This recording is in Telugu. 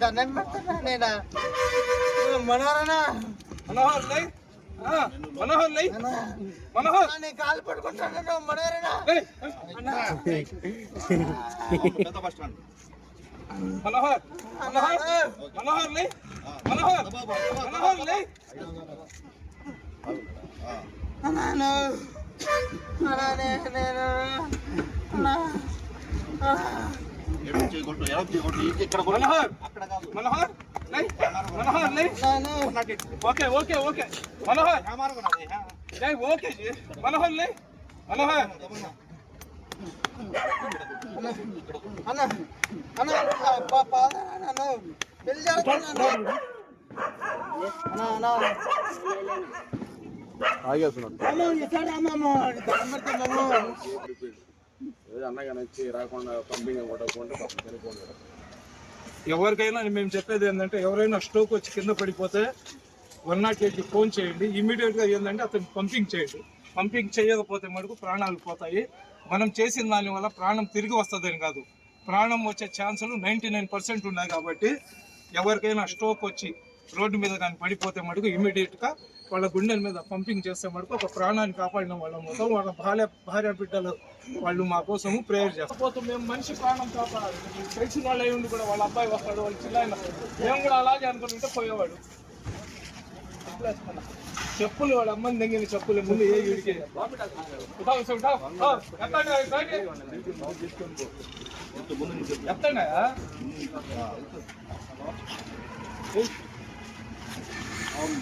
దండం పెడుతున్నా నేను మనోహరనా మనోహర్ లై మనోహర్ నేను కాలు పట్టుకుంటాను మనోహరనా మనోహర్ మనోహర్ మనోహర్ లై మనోహర్ మనోహర్ లై అన్నా Manohar Manohar okay okay okay Manohar okay Manohar లే మనోహర్ అన్న అన్న పెళ్లి ఎవరికైనా మేము చెప్పేది ఏంటంటే ఎవరైనా స్ట్రోక్ వచ్చి కింద పడిపోతే 108కి ఫోన్ చేయండి. ఇమీడియట్గా ఏంటంటే అతను పంపింగ్ చేయండి. పంపింగ్ చేయకపోతే మటుకు ప్రాణాలు పోతాయి. మనం చేసిన దానివల్ల ప్రాణం తిరిగి వస్తుందని కాదు, ప్రాణం వచ్చే ఛాన్సులు 99% ఉన్నాయి. కాబట్టి ఎవరికైనా స్ట్రోక్ వచ్చి రోడ్డు మీద కానీ పడిపోతే మటుకు ఇమీడియట్గా వాళ్ళ గుండెల మీద పంపింగ్ చేస్తే మటుకు ఒక ప్రాణాన్ని కాపాడిన వాళ్ళ మొత్తం వాళ్ళ భార్య బిడ్డలు వాళ్ళు మా కోసము ప్రేయర్ చేస్తారు. మేము మనిషి ప్రాణం కాపాడాలి. తెలిసిన వాళ్ళు అయి ఉండి కూడా వాళ్ళ అబ్బాయి వస్తాడు, వాళ్ళు చిన్న మేము కూడా అలాగే అనుకుంటుంటే పోయేవాడు. చెప్పులు వాళ్ళ అమ్మని దగ్గర చెప్పులు ముందు ఏ వీడికి చెప్తాడా అవును